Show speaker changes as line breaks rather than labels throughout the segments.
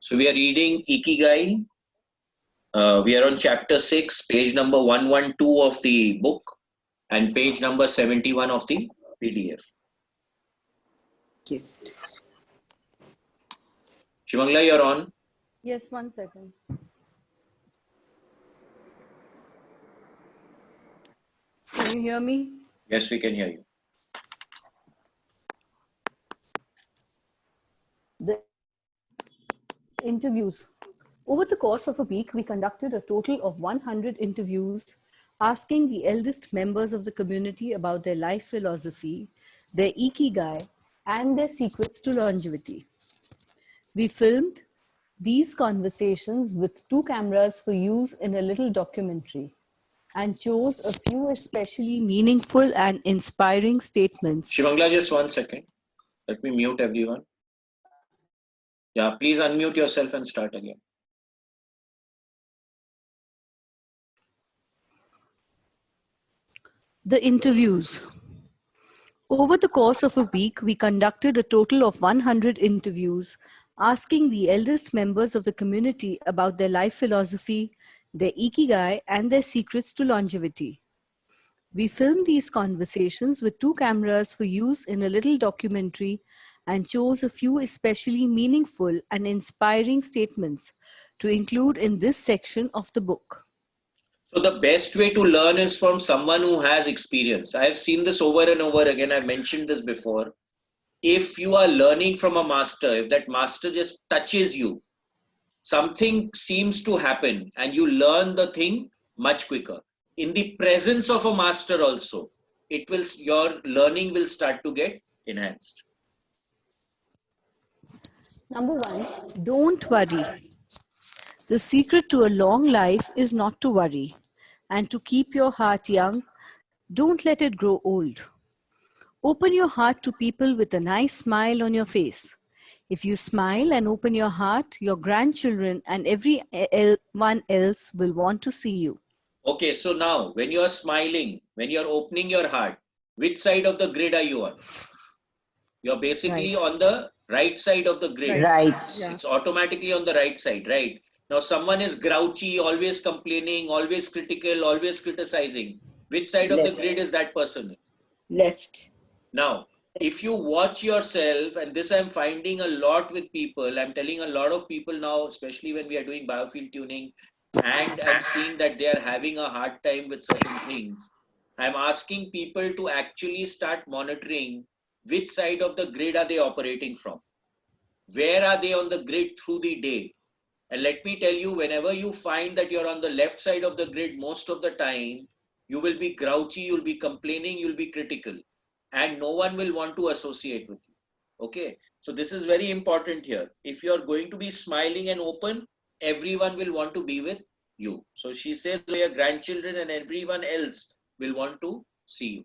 So we are reading Ikigai. We are on chapter 6, page number 112 of the book and page number 71 of the PDF.
Okay.
Shivangla, you're on.
Yes, 1 second. Can you hear me?
Yes, we can hear you.
The interviews. Over the course of a week, we conducted a total of 100 interviews, asking the eldest members of the community about their life philosophy, their ikigai, and their secrets to longevity. We filmed these conversations with 2 cameras for use in a little documentary and chose a few especially meaningful and inspiring statements.
Shivangla, just 1 second. Let me mute everyone. Yeah, please unmute yourself and start again.
The interviews. Over the course of a week, we conducted a total of 100 interviews, asking the eldest members of the community about their life philosophy, their ikigai, and their secrets to longevity. We filmed these conversations with 2 cameras for use in a little documentary and chose a few especially meaningful and inspiring statements to include in this section of the book.
So the best way to learn is from someone who has experience. I have seen this over and over again. I mentioned this before. If you are learning from a master, if that master just touches you, something seems to happen and you learn the thing much quicker. In the presence of a master also, your learning will start to get enhanced.
Number 1, don't worry. The secret to a long life is not to worry and to keep your heart young. Don't let it grow old. Open your heart to people with a nice smile on your face. If you smile and open your heart, your grandchildren and everyone else will want to see you.
Okay, so now when you are smiling, when you are opening your heart, which side of the grid are you on? You're basically on the right side of the grid.
Right.
Yeah.
It's automatically on the right side, right? Now someone is grouchy, always complaining, always critical, always criticizing. Which side of the grid is that person?
Left.
Now, if you watch yourself, and this I'm finding a lot with people, I'm telling a lot of people now, especially when we are doing biofield tuning, and I'm seeing that they are having a hard time with certain things. I'm asking people to actually start monitoring which side of the grid are they operating from. Where are they on the grid through the day? And let me tell you, whenever you find that you're on the left side of the grid most of the time, you will be grouchy, you'll be complaining, you'll be critical, and no one will want to associate with you. Okay, so this is very important here. If you're going to be smiling and open, everyone will want to be with you. So she says your grandchildren and everyone else will want to see you.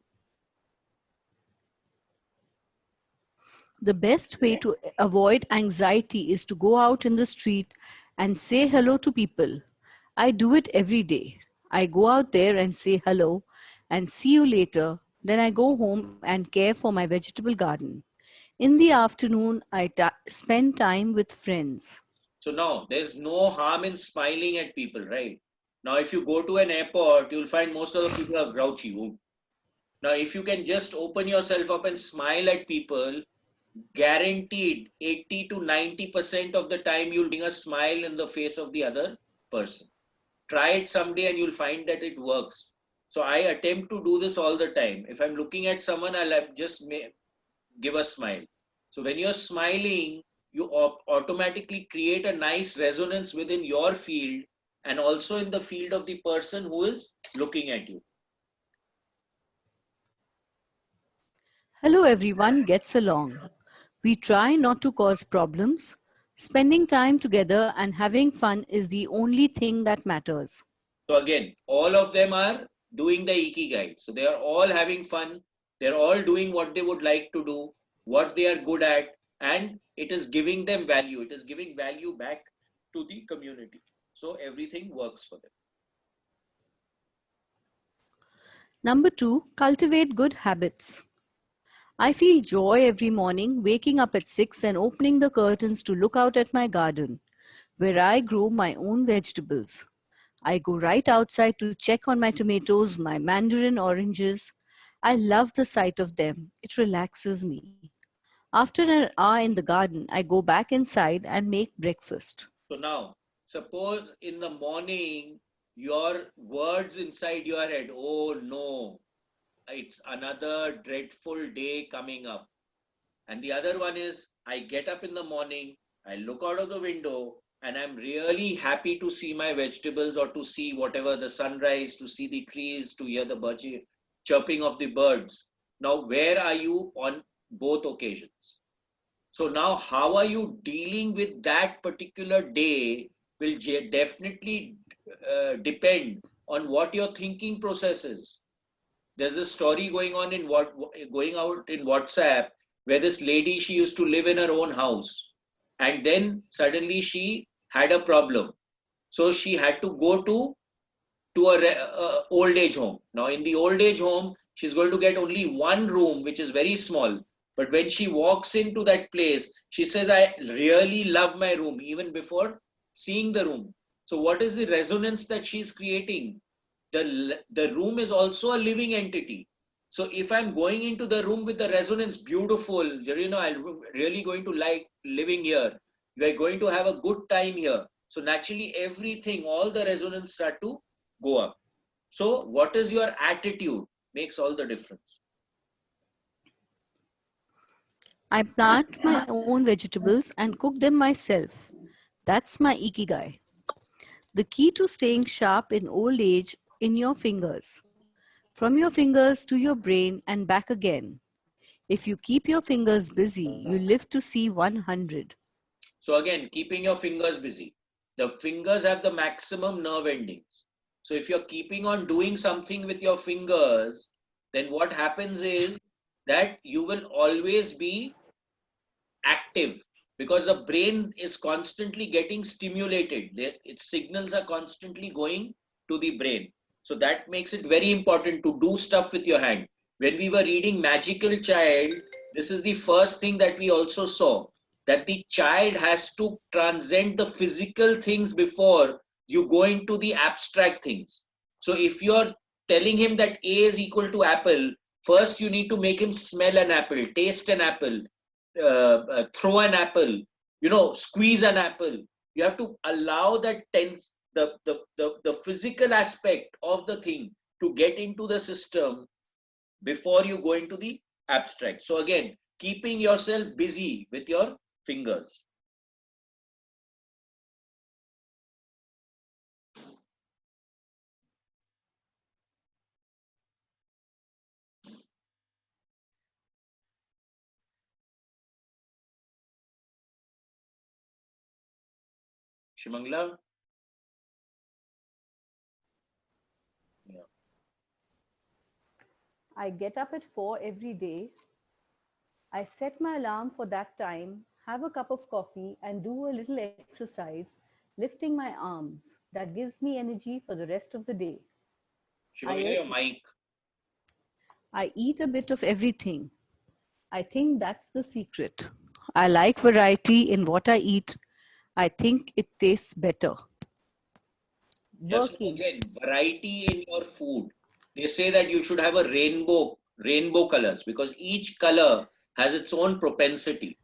The best way to avoid anxiety is to go out in the street and say hello to people. I do it every day. I go out there and say hello and see you later. Then I go home and care for my vegetable garden. In the afternoon, I spend time with friends.
So now there's no harm in smiling at people, right? Now, if you go to an airport, you'll find most of the people are grouchy. Now, if you can just open yourself up and smile at people, guaranteed 80 to 90% of the time you'll bring a smile in the face of the other person. Try it someday and you'll find that it works. So I attempt to do this all the time. If I'm looking at someone, I'll just give a smile. So when you're smiling, you automatically create a nice resonance within your field and also in the field of the person who is looking at you.
Hello everyone gets along. We try not to cause problems. Spending time together and having fun is the only thing that matters.
So again, all of them are doing the Ikigai. So they are all having fun. They're all doing what they would like to do, what they are good at, and it is giving them value. It is giving value back to the community. So everything works for them.
Number 2, cultivate good habits. I feel joy every morning waking up at 6 and opening the curtains to look out at my garden. where I grow my own vegetables. I go right outside to check on my tomatoes, my mandarin oranges. I love the sight of them. It relaxes me. After an hour in the garden, I go back inside and make breakfast.
So now, suppose in the morning, your words inside your head, oh no, it's another dreadful day coming up. And the other one is, I get up in the morning, I look out of the window, and I'm really happy to see my vegetables or to see whatever the sunrise, to see the trees, to hear the chirping of the birds. Now, where are you on both occasions? So now, how are you dealing with that particular day will definitely depend on what your thinking process is. There's a story going out in WhatsApp where this lady, she used to live in her own house, and then suddenly she had a problem, so she had to go to a old age home. Now in the old age home, she's going to get only one room, which is very small. But when she walks into that place, she says, I really love my room even before seeing the room. So what is the resonance that she's creating? The room is also a living entity. So if I'm going into the room with the resonance, beautiful, I'm really going to like living here, we're going to have a good time here, so naturally everything, all the resonance start to go up. So what is your attitude makes all the difference.
I plant my own vegetables and cook them myself. That's my ikigai. The key to staying sharp in old age in your fingers. From your fingers to your brain and back again. If you keep your fingers busy, you live to see 100.
So again, keeping your fingers busy. The fingers have the maximum nerve endings. So if you're keeping on doing something with your fingers, then what happens is that you will always be active, because the brain is constantly getting stimulated. Its signals are constantly going to the brain. So that makes it very important to do stuff with your hand. When we were reading Magical Child, this is the first thing that we also saw, that the child has to transcend the physical things before you go into the abstract things. So if you're telling him that A is equal to apple, first you need to make him smell an apple, taste an apple, throw an apple, squeeze an apple. You have to allow that tense, the physical aspect of the thing to get into the system before you go into the abstract. So again, keeping yourself busy with your fingers. Shimangla? Yeah.
I get up at 4 every day. I set my alarm for that time, have a cup of coffee, and do a little exercise, lifting my arms. That gives me energy for the rest of the day.
Shimangla,
I,
your mic.
I eat a bit of everything. I think that's the secret. I like variety in what I eat. I think it tastes better.
Just
Working.
again, variety in your food. They say that you should have a rainbow colors, because each color has its own propensity.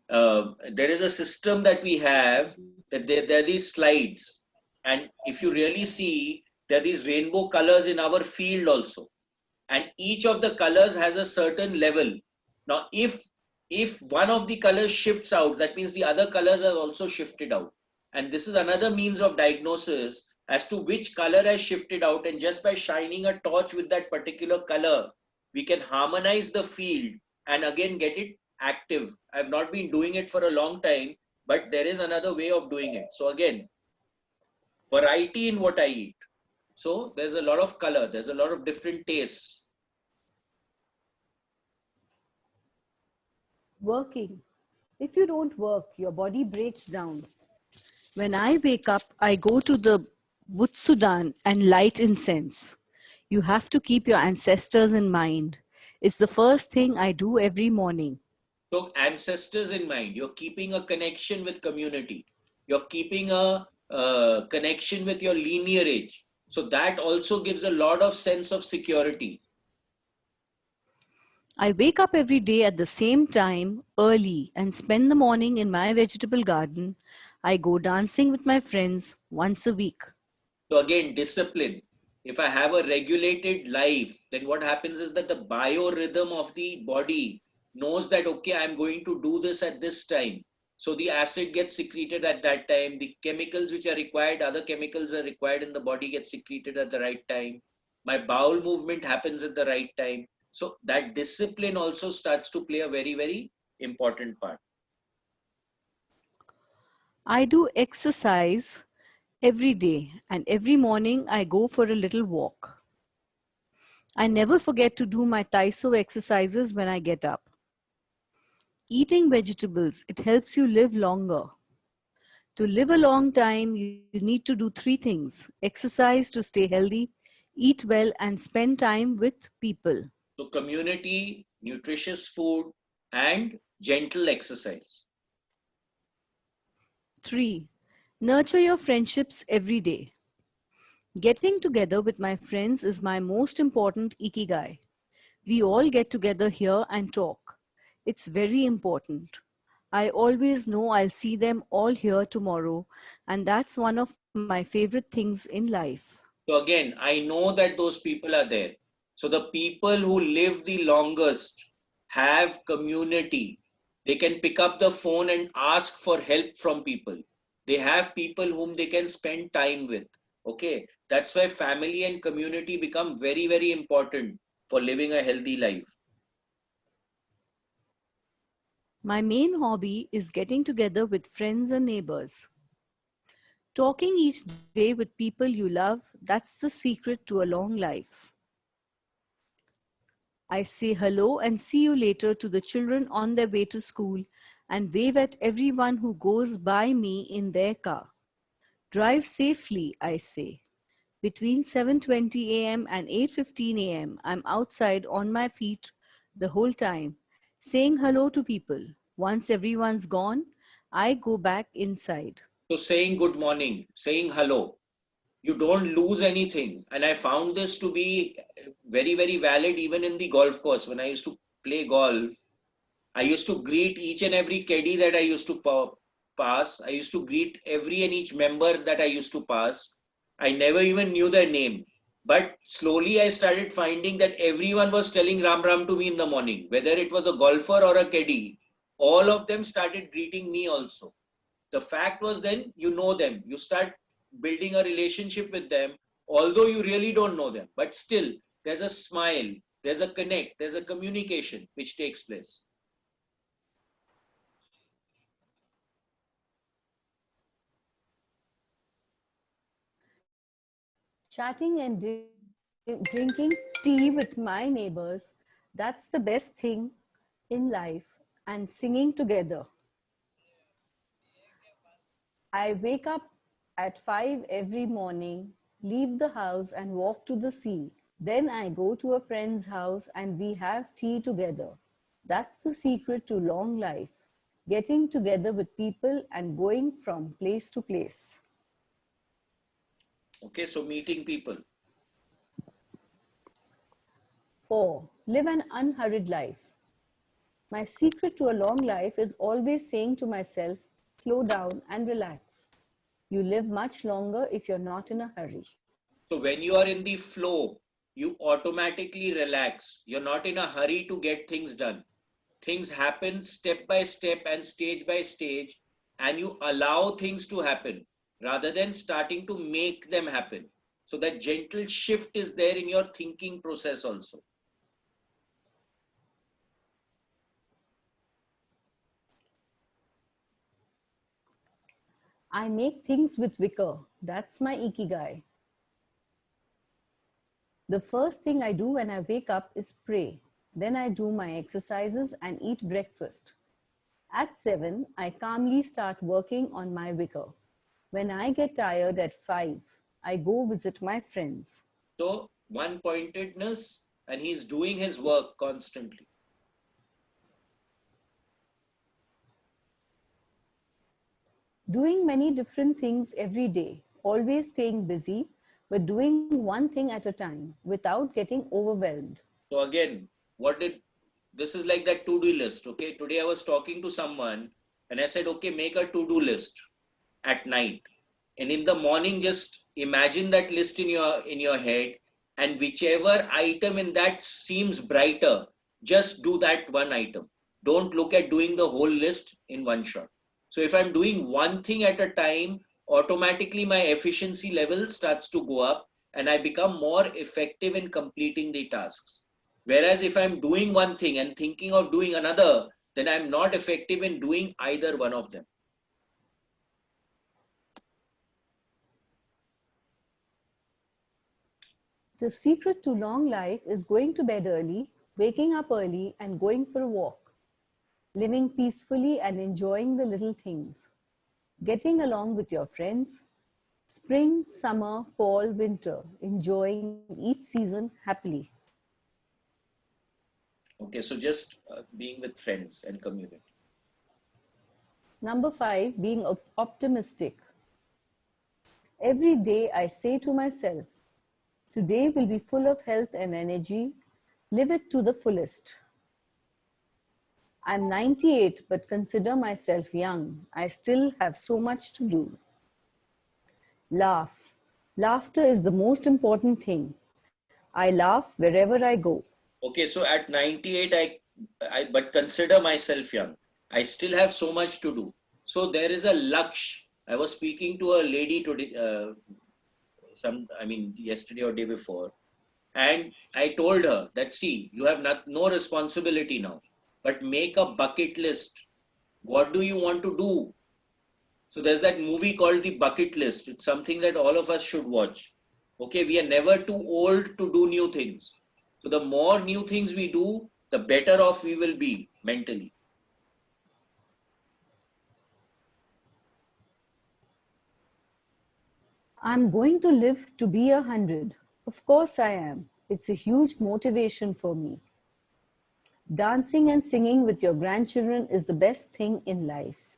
There is a system that we have, that there are these slides, and if you really see, there are these rainbow colors in our field also, and each of the colors has a certain level. Now if one of the colors shifts out, that means the other colors are also shifted out, and this is another means of diagnosis as to which color has shifted out. And just by shining a torch with that particular color, we can harmonize the field and again get it active. I've not been doing it for a long time, but there is another way of doing it. So again, variety in what I eat. So there's a lot of color, there's a lot of different tastes.
Working. If you don't work, your body breaks down. When I wake up, I go to the Butsudan and light incense. You have to keep your ancestors in mind. It's the first thing I do every morning.
So ancestors in mind, you're keeping a connection with community. You're keeping a connection with your lineage. So that also gives a lot of sense of security.
I wake up every day at the same time, early, and spend the morning in my vegetable garden. I go dancing with my friends once a week.
So again, discipline. If I have a regulated life, then what happens is that the biorhythm of the body knows that, okay, I'm going to do this at this time. So the acid gets secreted at that time. The chemicals which are required, other chemicals are required in the body get secreted at the right time. My bowel movement happens at the right time. So that discipline also starts to play a very, very important part.
I do exercise every day, and every morning I go for a little walk. I never forget to do my Taiso exercises when I get up. Eating vegetables, it helps you live longer. To live a long time, you need to do three things: exercise to stay healthy, eat well, and spend time with people.
So community, nutritious food, and gentle exercise.
3. Nurture your friendships every day. Getting together with my friends is my most important ikigai. We all get together here and talk. It's very important. I always know I'll see them all here tomorrow, and that's one of my favorite things in life.
So again, I know that those people are there. So the people who live the longest have community. They can pick up the phone and ask for help from people. They have people whom they can spend time with. Okay, that's why family and community become very, very important for living a healthy life.
My main hobby is getting together with friends and neighbors. Talking each day with people you love, that's the secret to a long life. I say hello and see you later to the children on their way to school and wave at everyone who goes by me in their car. Drive safely, I say. Between 7:20 a.m. and 8:15 a.m., I'm outside on my feet the whole time, saying hello to people. Once everyone's gone, I go back inside.
So saying good morning, saying hello, you don't lose anything. And I found this to be very, very valid even in the golf course. When I used to play golf, I used to greet each and every caddy that I used to pass. I used to greet every and each member that I used to pass. I never even knew their name. But slowly I started finding that everyone was telling Ram Ram to me in the morning, whether it was a golfer or a caddy. All of them started greeting me also. The fact was, then you know them. You start building a relationship with them, although you really don't know them. But still, there's a smile, there's a connect, there's a communication which takes place.
Chatting and drinking tea with my neighbors, that's the best thing in life, and singing together. I wake up at 5 every morning, leave the house and walk to the sea. Then I go to a friend's house and we have tea together. That's the secret to long life, getting together with people and going from place to place.
Okay, so meeting people.
4. Live an unhurried life. My secret to a long life is always saying to myself, slow down and relax. You live much longer if you're not in a hurry.
So when you are in the flow, you automatically relax. You're not in a hurry to get things done. Things happen step by step and stage by stage, and you allow things to happen rather than starting to make them happen. So that gentle shift is there in your thinking process also.
I make things with vigor. That's my ikigai. The first thing I do when I wake up is pray. Then I do my exercises and eat breakfast. At 7, I calmly start working on my vigor. When I get tired at 5, I go visit my friends.
So one pointedness, and he's doing his work constantly.
Doing many different things every day, always staying busy, but doing one thing at a time without getting overwhelmed.
So again, what did this is like that to-do list. Okay, today I was talking to someone and I said, okay, make a to-do list at night, and in the morning just imagine that list in your head, and whichever item in that seems brighter, just do that one item. Don't look at doing the whole list in one shot. So if I'm doing one thing at a time, automatically my efficiency level starts to go up and I become more effective in completing the tasks. Whereas if I'm doing one thing and thinking of doing another, then I'm not effective in doing either one of them.
The secret to long life is going to bed early, waking up early, and going for a walk, living peacefully and enjoying the little things, getting along with your friends, spring, summer, fall, winter, enjoying each season happily.
Okay, so just being with friends and community.
Number five, being optimistic. Every day I say to myself, today will be full of health and energy. Live it to the fullest. I'm 98 but consider myself young. I still have so much to do. Laugh. Laughter is the most important thing. I laugh wherever I go.
Okay, so at 98, I but consider myself young. I still have so much to do. So there is a laksh. I was speaking to a lady today, yesterday or day before, and I told her that, see, you have no responsibility now, but make a bucket list. What do you want to do? So there's that movie called The Bucket List. It's something that all of us should watch. Okay, we are never too old to do new things. So the more new things we do, the better off we will be mentally.
I'm going to live to be 100. Of course I am. It's a huge motivation for me. Dancing and singing with your grandchildren is the best thing in life.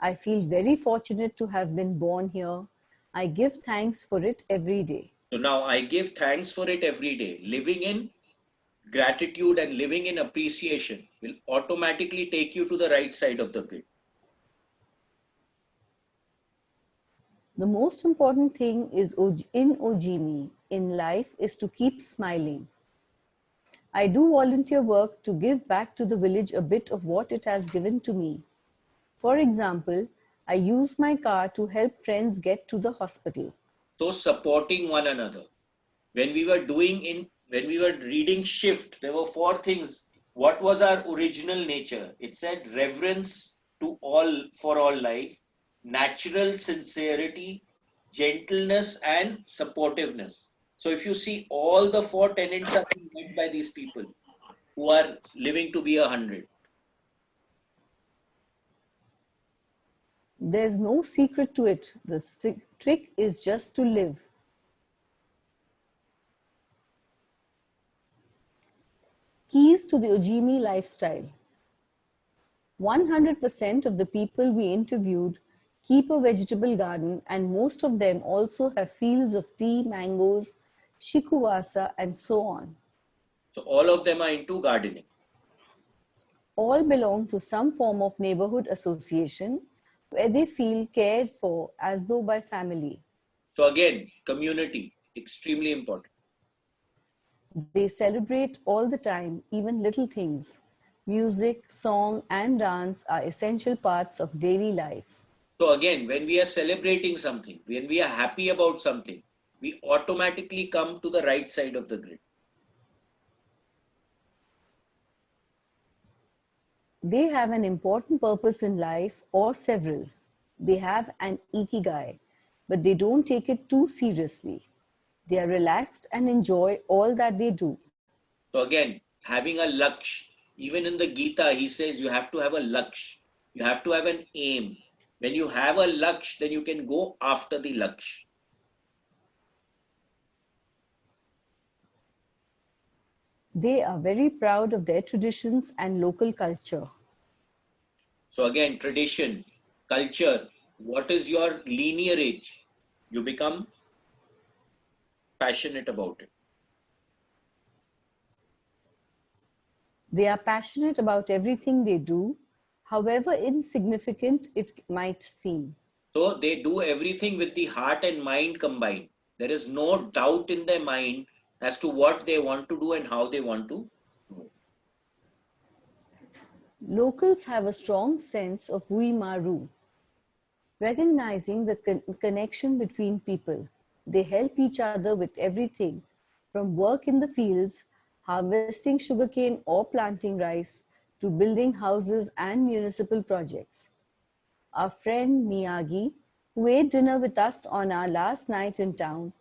I feel very fortunate to have been born here. I give thanks for it every day.
So now I give thanks for it every day. Living in gratitude and living in appreciation will automatically take you to the right side of the grid.
The most important thing is in Ojimi in life is to keep smiling. I do volunteer work to give back to the village a bit of what it has given to me. For example, I use my car to help friends get to the hospital.
So supporting one another. When we were reading Shift, there were four things. What was our original nature? It said reverence to all for all life, natural sincerity, gentleness, and supportiveness. So if you see, all the four tenets are being met by these people who are living to be 100.
There's no secret to it. The trick is just to live. Keys to the Ojimi lifestyle. 100% of the people we interviewed keep a vegetable garden, and most of them also have fields of tea, mangoes, shikuwasa, and so on.
So all of them are into gardening.
All belong to some form of neighborhood association where they feel cared for as though by family.
So again, community, extremely important.
They celebrate all the time, even little things. Music, song, and dance are essential parts of daily life.
So again, when we are celebrating something, when we are happy about something, we automatically come to the right side of the grid.
They have an important purpose in life or several. They have an ikigai, but they don't take it too seriously. They are relaxed and enjoy all that they do.
So again, having a laksh, even in the Gita, he says you have to have a laksh. You have to have an aim. When you have a laksh, then you can go after the laksh.
They are very proud of their traditions and local culture.
So again, tradition. culture, what is your linear age, you become passionate about it.
They are passionate about everything they do, however insignificant it might seem.
So they do everything with the heart and mind combined. There is no doubt in their mind as to what they want to do and how they want to do.
Locals have a strong sense of Uimaru, recognizing the connection between people. They help each other with everything, from work in the fields, harvesting sugarcane or planting rice, to building houses and municipal projects. Our friend Miyagi, who ate dinner with us on our last night in town,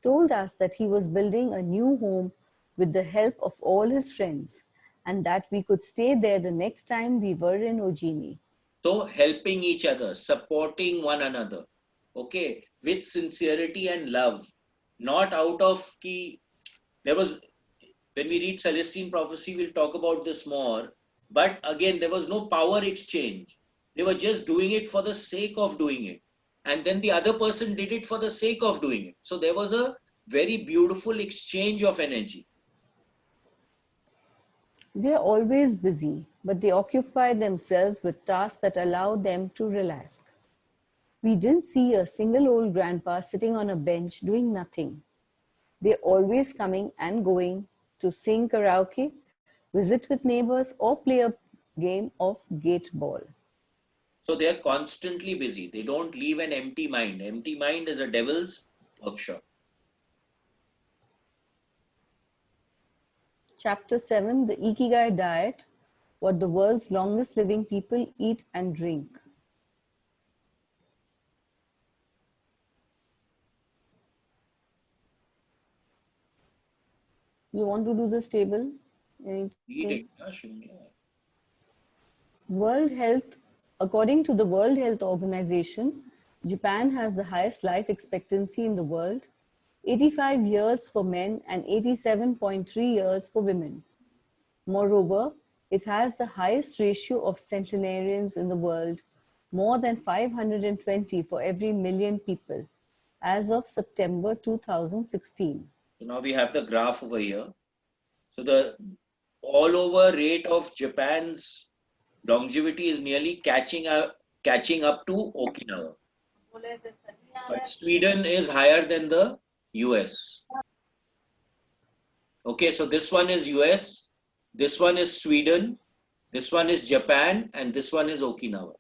told us that he was building a new home with the help of all his friends and that we could stay there the next time we were in Ojini.
So helping each other, supporting one another, okay, with sincerity and love, not out of ki. There was, when we read Celestine prophecy, we'll talk about this more. But again, there was no power exchange. They were just doing it for the sake of doing it, and then the other person did it for the sake of doing it. So there was a very beautiful exchange of energy.
They are always busy, but they occupy themselves with tasks that allow them to relax. We didn't see a single old grandpa sitting on a bench doing nothing. They're always coming and going to sing karaoke, visit with neighbors, or play a game of gate ball.
So they are constantly busy. They don't leave an empty mind. Empty mind is a devil's workshop.
Chapter 7, the Ikigai Diet, what the world's longest living people eat and drink. You want to do this table?
Read
Anything?
it.
World Health, according to the World Health Organization, Japan has the highest life expectancy in the world, 85 years for men and 87.3 years for women. Moreover, it has the highest ratio of centenarians in the world, more than 520 for every million people, as of September 2016.
So now we have the graph over here. So the all over rate of Japan's longevity is nearly catching up to Okinawa. But Sweden is higher than the US. Okay, so this one is US, this one is Sweden, this one is Japan, and this one is Okinawa.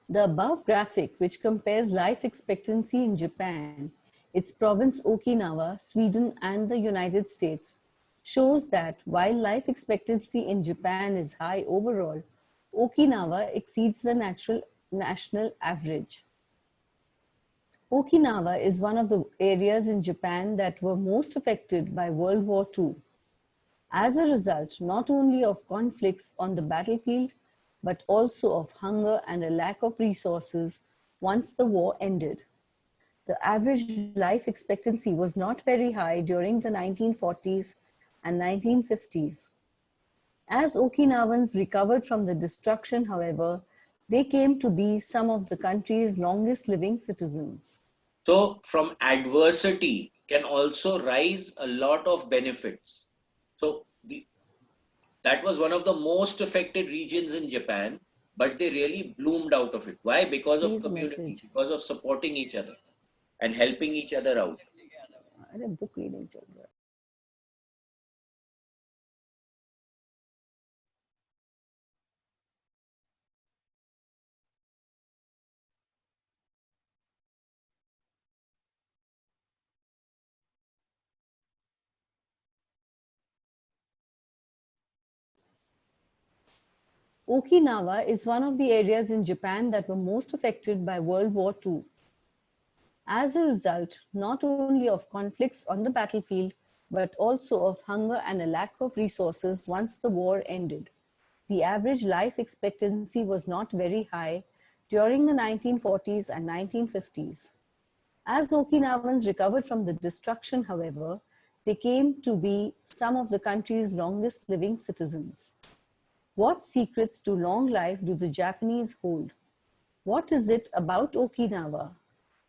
The above graphic, which compares life expectancy in Japan, its province Okinawa, Sweden, and the United States, shows that while life expectancy in Japan is high overall, Okinawa exceeds the national average. Okinawa is one of the areas in Japan that were most affected by World War II. As a result not only of conflicts on the battlefield, but also of hunger and a lack of resources once the war ended. The average life expectancy was not very high during the 1940s and 1950s. As Okinawans recovered from the destruction, however, they came to be some of the country's longest living citizens.
So from adversity can also rise a lot of benefits. So that was one of the most affected regions in Japan, but they really bloomed out of it. Why? Because of
Please
community,
message.
because of supporting each other and helping each other out.
अरे book reading चल रहा है. Okinawa is one of the areas in Japan that were most affected by World War II. As a result, not only of conflicts on the battlefield, but also of hunger and a lack of resources once the war ended. The average life expectancy was not very high during the 1940s and 1950s. As Okinawans recovered from the destruction, however, They came to be some of the country's longest living citizens. What secrets to long life do the Japanese hold? What is it about Okinawa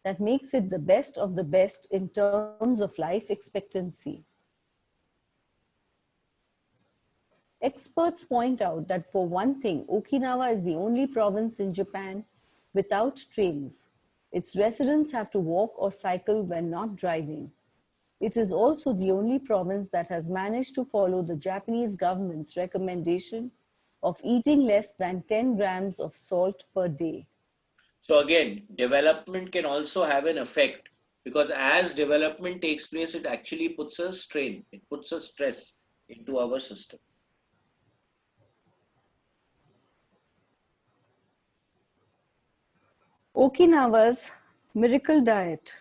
that makes it the best of the best in terms of life expectancy? Experts point out that for one thing, Okinawa is the only province in Japan without trains. Its residents have to walk or cycle when not driving. It is also the only province that has managed to follow the Japanese government's recommendation of eating less than 10 grams of salt per day.
So again, development can also have an effect, because as development takes place, it actually puts a strain, it puts a stress into our system.
Okinawa's miracle diet.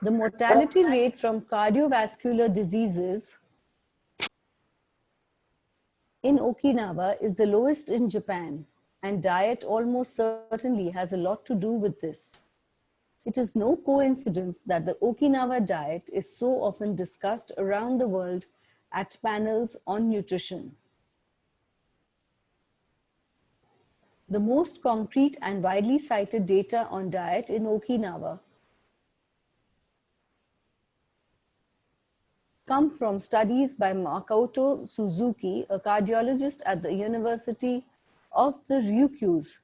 The mortality rate from cardiovascular diseases in Okinawa is the lowest in Japan, and diet almost certainly has a lot to do with this. It is no coincidence that the Okinawa diet is so often discussed around the world at panels on nutrition. The most concrete and widely cited data on diet in Okinawa come from studies by Makoto Suzuki, a cardiologist at the University of the Ryukyus,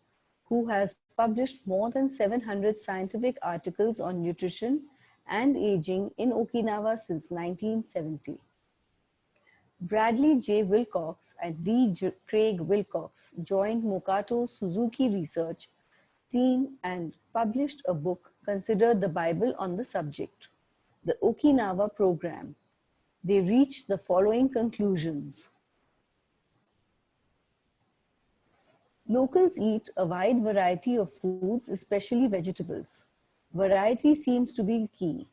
who has published more than 700 scientific articles on nutrition and aging in Okinawa since 1970. Bradley J. Wilcox and D. Craig Wilcox joined Makoto Suzuki research team and published a book considered the Bible on the subject, the Okinawa Program. They reached the following conclusions. Locals eat a wide variety of foods, especially vegetables. Variety seems to be key.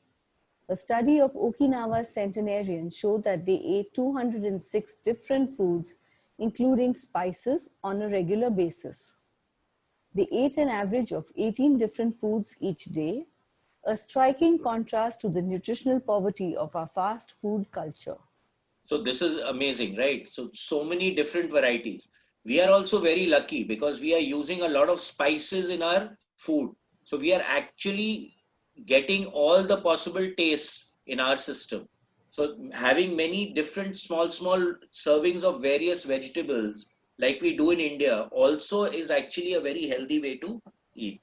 A study of Okinawa's centenarians showed that they ate 206 different foods, including spices, on a regular basis. They ate an average of 18 different foods each day, a striking contrast to the nutritional poverty of our fast food culture.
So this is amazing, right? So many different varieties. We are also very lucky because we are using a lot of spices in our food. So we are actually getting all the possible tastes in our system. So having many different small servings of various vegetables like we do in India also is actually a very healthy way to eat.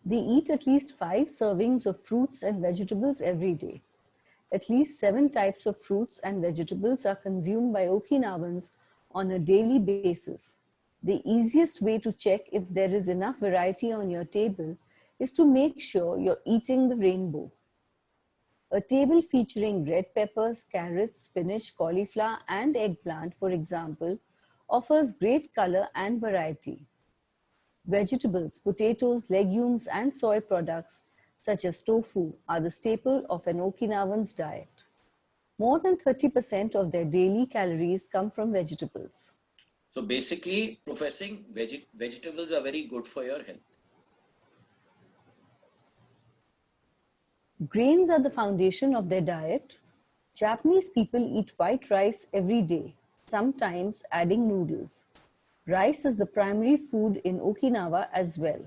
They eat at least 5 servings of fruits and vegetables every day. At least 7 types of fruits and vegetables are consumed by Okinawans on a daily basis. The easiest way to check if there is enough variety on your table is to make sure you're eating the rainbow. A table featuring red peppers, carrots, spinach, cauliflower, and eggplant, for example, offers great color and variety. Vegetables, potatoes, legumes, and soy products, such as tofu, are the staple of an Okinawan's diet. More than 30% of their daily calories come from vegetables.
So basically, professing vegetables are very good for your health.
Grains are the foundation of their diet. Japanese people eat white rice every day, sometimes adding noodles. Rice is the primary food in Okinawa as well.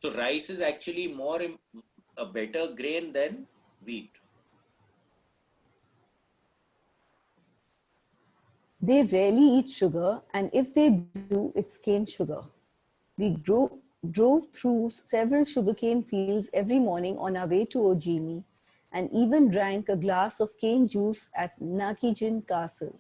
So rice is actually a better grain than wheat.
They rarely eat sugar, and if they do, it's cane sugar. Drove through several sugarcane fields every morning on our way to Ojimi, and even drank a glass of cane juice at Nakijin Castle.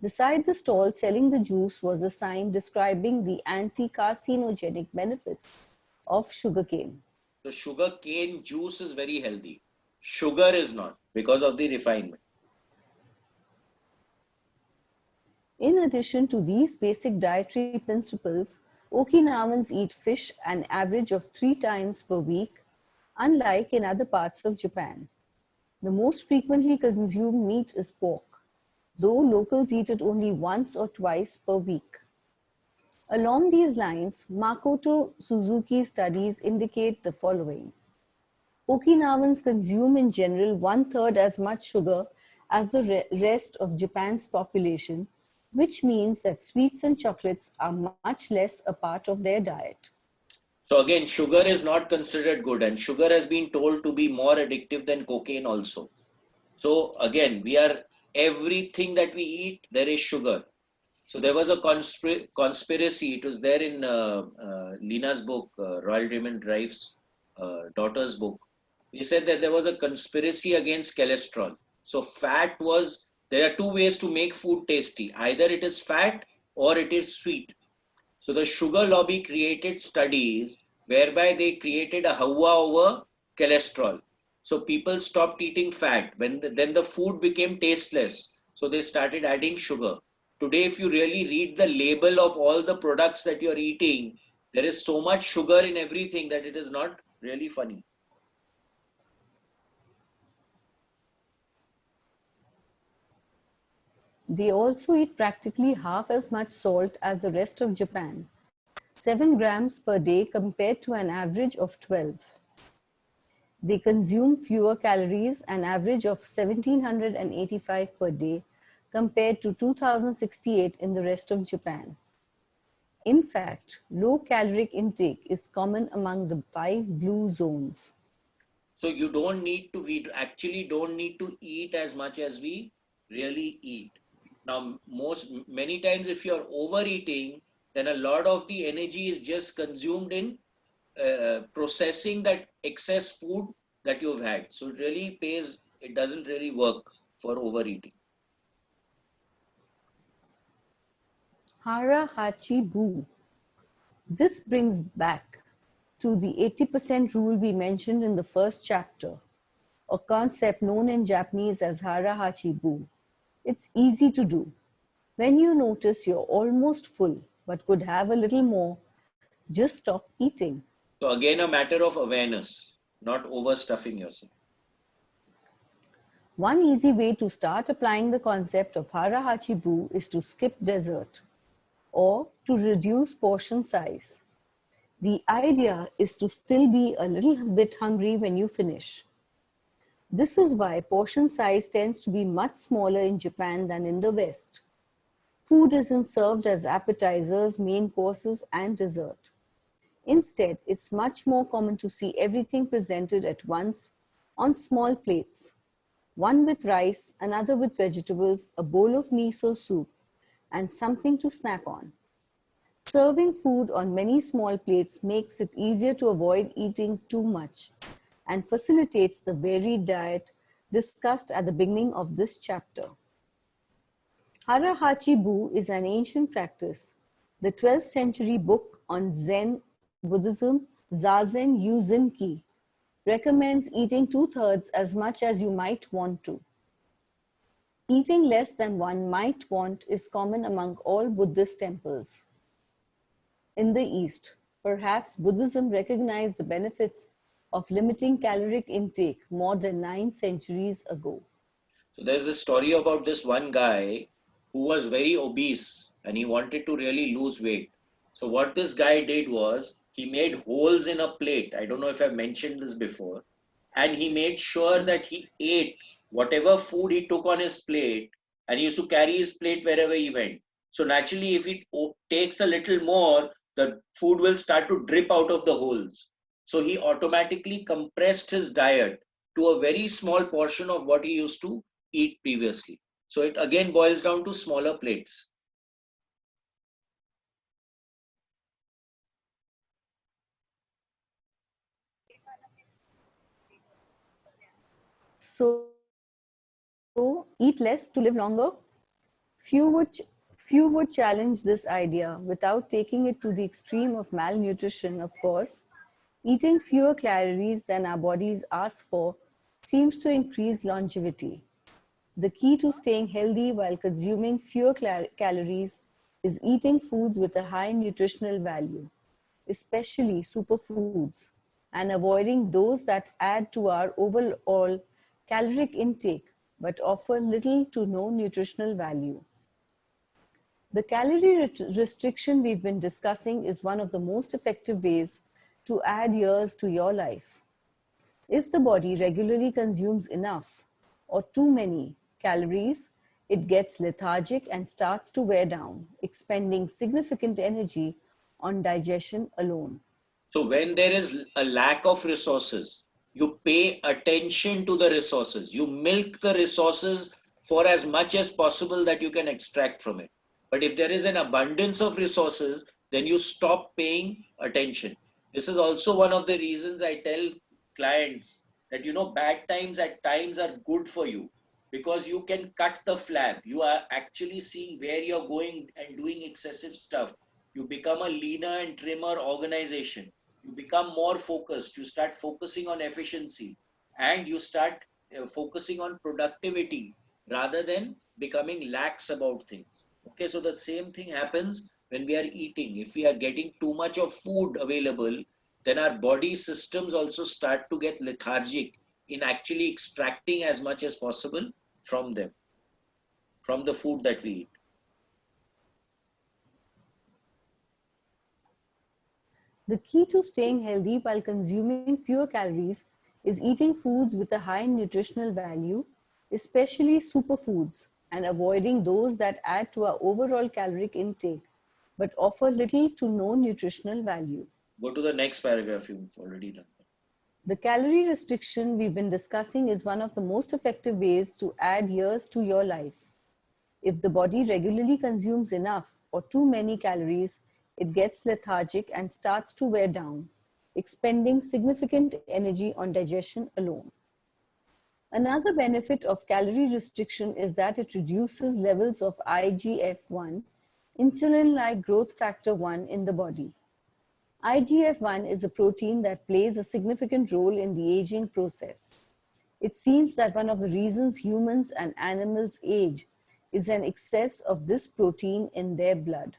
Beside the stall selling the juice was a sign describing the anti-carcinogenic benefits of sugarcane.
So sugar cane juice is very healthy. Sugar is not because of the refinement.
In addition to these basic dietary principles, Okinawans eat fish an average of 3 times per week, unlike in other parts of Japan. The most frequently consumed meat is pork. though locals eat it only once or twice per week. Along these lines, Makoto Suzuki's studies indicate the following. Okinawans consume in general one-third as much sugar as the rest of Japan's population, which means that sweets and chocolates are much less a part of their diet.
So again, sugar is not considered good, and sugar has been told to be more addictive than cocaine also. So again, we are everything that we eat, there is sugar. So there was a conspiracy. It was there in Lina's book, Royal Raymond Dreyfus' daughter's book. He said that there was a conspiracy against cholesterol. So fat was, there are two ways to make food tasty. Either it is fat or it is sweet. So the sugar lobby created studies whereby they created a hawa over cholesterol. So people stopped eating fat. Then the food became tasteless. So they started adding sugar. Today, if you really read the label of all the products that you're eating, there is so much sugar in everything that it is not really funny.
They also eat practically half as much salt as the rest of Japan, 7 grams per day compared to an average of 12. They consume fewer calories, an average of 1785 per day, compared to 2068 in the rest of Japan. In fact, low caloric intake is common among the 5 blue zones.
So we actually don't need to eat as much as we really eat. Now, many times if you're overeating, then a lot of the energy is just consumed in processing that excess food that you've had. So it doesn't really work for overeating.
Hara Hachi Bu. This brings back to the 80% rule we mentioned in the first chapter, a concept known in Japanese as Hara Hachi Bu. It's easy to do. When you notice you're almost full but could have a little more, just stop eating.
So again, a matter of awareness, not overstuffing yourself.
One easy way to start applying the concept of Hara Hachi Bu is to skip dessert or to reduce portion size. The idea is to still be a little bit hungry when you finish. This is why portion size tends to be much smaller in Japan than in the West. Food isn't served as appetizers, main courses, and dessert. Instead, it's much more common to see everything presented at once on small plates. One with rice, another with vegetables, a bowl of miso soup, and something to snack on. Serving food on many small plates makes it easier to avoid eating too much and facilitates the varied diet discussed at the beginning of this chapter. Hara Hachi Bu is an ancient practice. The 12th century book on Zen Buddhism, Zazen Yuzinki, recommends eating 2/3 as much as you might want to. Eating less than one might want is common among all Buddhist temples. In the East, perhaps Buddhism recognized the benefits of limiting caloric intake more than 9 centuries ago.
So there's this story about this one guy who was very obese and he wanted to really lose weight. So what this guy did was he made holes in a plate. I don't know if I've mentioned this before. And he made sure that he ate whatever food he took on his plate, and he used to carry his plate wherever he went. So naturally, if he takes a little more, the food will start to drip out of the holes. So he automatically compressed his diet to a very small portion of what he used to eat previously. So it again boils down to smaller plates.
So, eat less to live longer? Few would, few would challenge this idea without taking it to the extreme of malnutrition, of course. Eating fewer calories than our bodies ask for seems to increase longevity. The key to staying healthy while consuming fewer calories is eating foods with a high nutritional value, especially superfoods, and avoiding those that add to our overall caloric intake but offer little to no nutritional value. The calorie restriction we've been discussing is one of the most effective ways to add years to your life. If the body regularly consumes enough or too many calories, it gets lethargic and starts to wear down, expending significant energy on digestion alone.
So when there is a lack of resources, you pay attention to the resources. You milk the resources for as much as possible that you can extract from it. But if there is an abundance of resources, then you stop paying attention. This is also one of the reasons I tell clients that bad times at times are good for you, because you can cut the flab. You are actually seeing where you're going and doing excessive stuff. You become a leaner and trimmer organization. You become more focused. You start focusing on efficiency, and you start focusing on productivity rather than becoming lax about things. Okay, so the same thing happens when we are eating. If we are getting too much of food available, then our body systems also start to get lethargic in actually extracting as much as possible from them, from the food that we eat.
The key to staying healthy while consuming fewer calories is eating foods with a high nutritional value, especially superfoods, and avoiding those that add to our overall caloric intake but offer little to no nutritional value.
Go to the next paragraph, you've already done.
The calorie restriction we've been discussing is one of the most effective ways to add years to your life. If the body regularly consumes enough or too many calories, it gets lethargic and starts to wear down, expending significant energy on digestion alone. Another benefit of calorie restriction is that it reduces levels of IGF-1, insulin-like growth factor 1 in the body. IGF-1 is a protein that plays a significant role in the aging process. It seems that one of the reasons humans and animals age is an excess of this protein in their blood.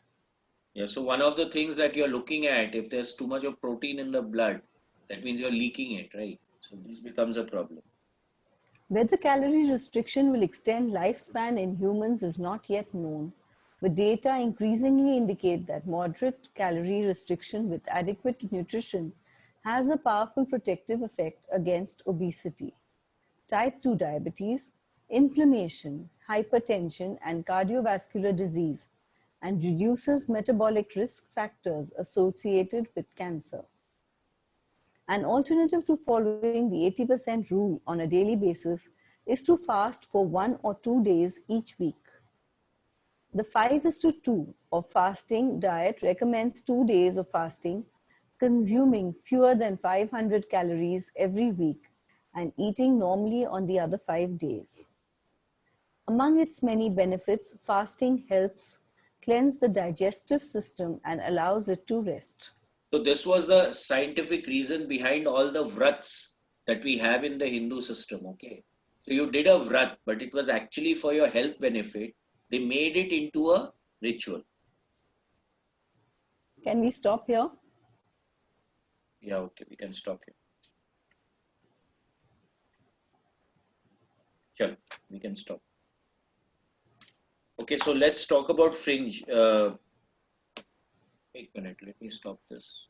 Yeah, so one of the things that you're looking at, if there's too much of protein in the blood, that means you're leaking it, right? So this becomes a problem.
Whether calorie restriction will extend lifespan in humans is not yet known, but data increasingly indicate that moderate calorie restriction with adequate nutrition has a powerful protective effect against obesity, type 2 diabetes, inflammation, hypertension, and cardiovascular disease, and reduces metabolic risk factors associated with cancer. An alternative to following the 80% rule on a daily basis is to fast for 1 or 2 days each week. The 5:2 of fasting diet recommends 2 days of fasting, consuming fewer than 500 calories every week, and eating normally on the other 5 days. Among its many benefits, fasting helps cleanse the digestive system and allows it to rest.
So this was the scientific reason behind all the vrats that we have in the Hindu system, okay? So you did a vrat, but it was actually for your health benefit. They made it into a ritual.
Can we stop here?
Yeah, okay, we can stop here. Sure, we can stop. Okay, so let's talk about fringe. Wait a minute, let me stop this.